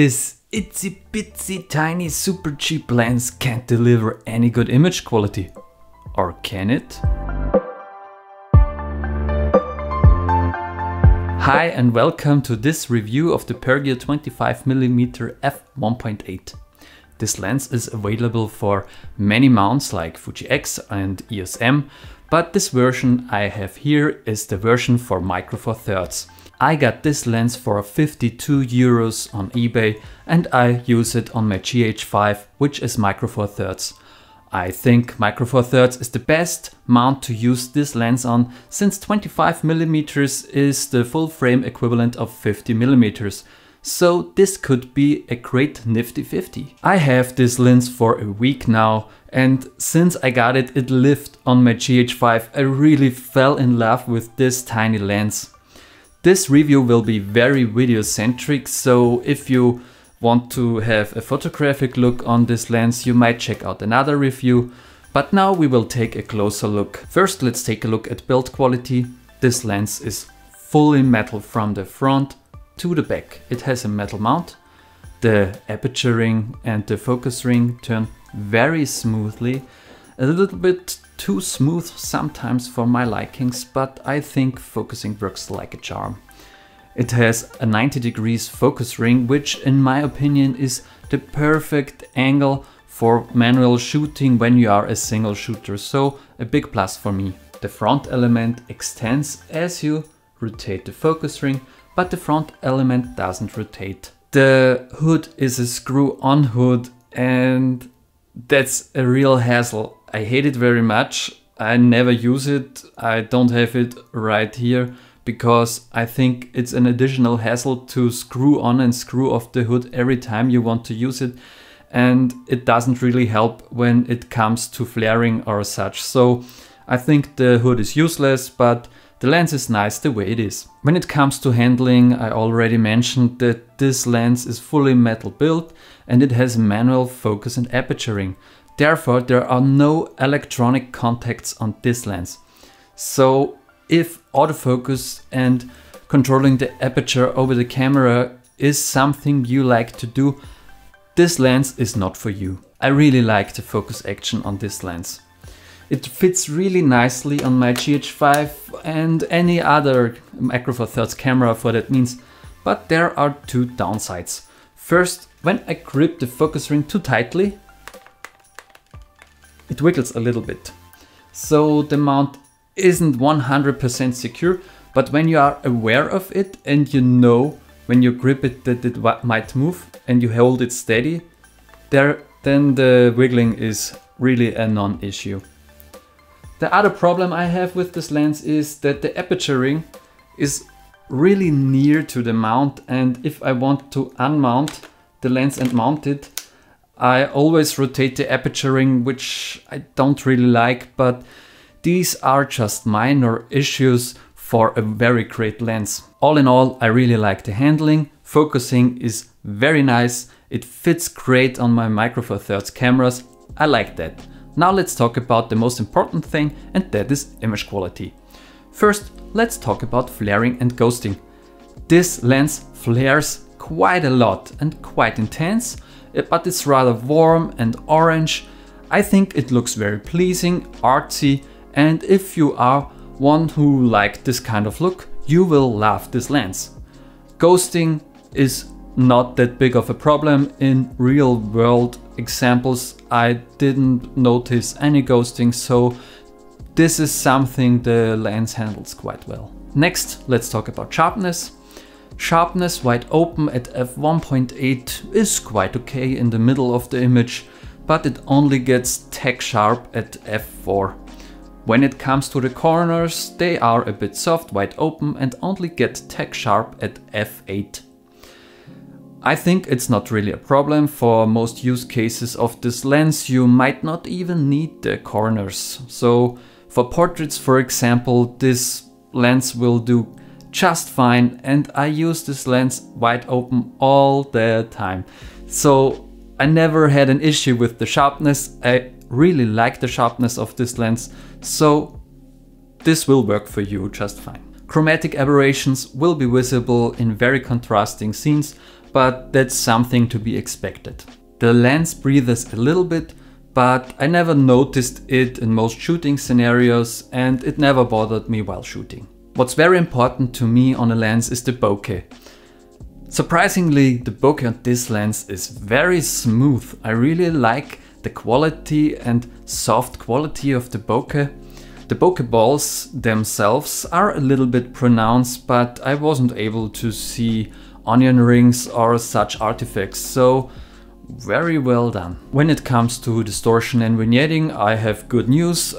This itsy bitsy tiny super cheap lens can't deliver any good image quality. Or can it? Hi and welcome to this review of the Pergear 25mm f1.8. This lens is available for many mounts like Fuji X and EOS M, but this version I have here is the version for Micro Four Thirds. I got this lens for 52 euros on eBay and I use it on my GH5, which is Micro Four Thirds. I think Micro Four Thirds is the best mount to use this lens on, since 25mm is the full frame equivalent of 50mm. So this could be a great nifty-fifty. I have this lens for a week now, and since I got it, it lived on my GH5. I really fell in love with this tiny lens. This review will be very video centric, so if you want to have a photographic look on this lens, you might check out another review. But now we will take a closer look. First, let's take a look at build quality. This lens is fully metal from the front to the back. It has a metal mount. The aperture ring and the focus ring turn very smoothly. A little bit too smooth sometimes for my likings, but I think focusing works like a charm. It has a 90 degrees focus ring, which in my opinion is the perfect angle for manual shooting when you are a single shooter, so a big plus for me. The front element extends as you rotate the focus ring, but the front element doesn't rotate. The hood is a screw-on hood and that's a real hassle. I hate it very much. I never use it. I don't have it right here because I think it's an additional hassle to screw on and screw off the hood every time you want to use it. And it doesn't really help when it comes to flaring or such. So I think the hood is useless, but the lens is nice the way it is. When it comes to handling, I already mentioned that this lens is fully metal built and it has manual focus and aperture ring. Therefore, there are no electronic contacts on this lens. So if autofocus and controlling the aperture over the camera is something you like to do, this lens is not for you. I really like the focus action on this lens. It fits really nicely on my GH5 and any other Micro Four Thirds camera for that means, but there are two downsides. First, when I grip the focus ring too tightly, it wiggles a little bit. So the mount isn't 100% secure, but when you are aware of it and you know when you grip it that it might move and you hold it steady, then the wiggling is really a non-issue. The other problem I have with this lens is that the aperture ring is really near to the mount, and if I want to unmount the lens and mount it, I always rotate the aperture ring, which I don't really like, but these are just minor issues for a very great lens. All in all, I really like the handling. Focusing is very nice. It fits great on my Micro Four Thirds cameras. I like that. Now let's talk about the most important thing, and that is image quality. First, let's talk about flaring and ghosting. This lens flares quite a lot and quite intense, but it's rather warm and orange. I think it looks very pleasing, artsy, and if you are one who likes this kind of look, you will love this lens. Ghosting is not that big of a problem. In real world examples, I didn't notice any ghosting, so this is something the lens handles quite well. Next, let's talk about sharpness. Sharpness wide open at f1.8 is quite okay in the middle of the image, but it only gets tack sharp at f4. When it comes to the corners, they are a bit soft wide open and only get tack sharp at f8. I think it's not really a problem. For most use cases of this lens, you might not even need the corners. So for portraits, for example, this lens will do just fine, and I use this lens wide open all the time. So I never had an issue with the sharpness. I really like the sharpness of this lens, so this will work for you just fine. Chromatic aberrations will be visible in very contrasting scenes, but that's something to be expected. The lens breathes a little bit, but I never noticed it in most shooting scenarios and it never bothered me while shooting. What's very important to me on a lens is the bokeh. Surprisingly, the bokeh on this lens is very smooth. I really like the quality and soft quality of the bokeh. The bokeh balls themselves are a little bit pronounced, but I wasn't able to see onion rings or such artifacts, so very well done. When it comes to distortion and vignetting, I have good news.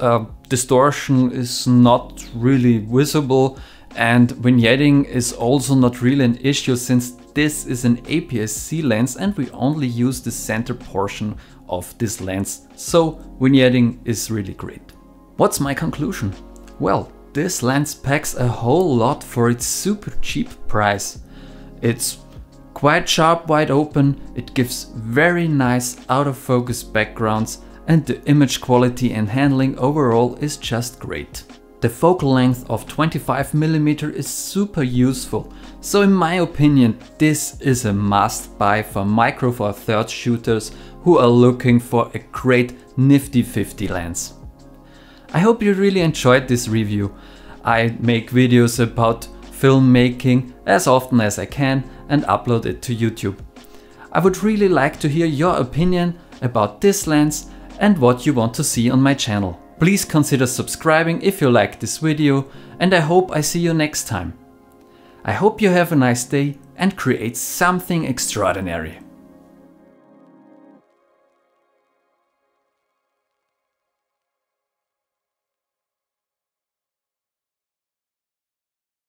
Distortion is not really visible and vignetting is also not really an issue, since this is an APS-C lens and we only use the center portion of this lens, so vignetting is really great. What's my conclusion? Well, this lens packs a whole lot for its super cheap price. It's quite sharp wide open, it gives very nice out of focus backgrounds, and the image quality and handling overall is just great. The focal length of 25mm is super useful, so in my opinion this is a must buy for Micro Four Thirds shooters who are looking for a great nifty-fifty lens. I hope you really enjoyed this review. I make videos about filmmaking as often as I can and upload it to YouTube. I would really like to hear your opinion about this lens and what you want to see on my channel. Please consider subscribing if you like this video, and I hope I see you next time. I hope you have a nice day and create something extraordinary.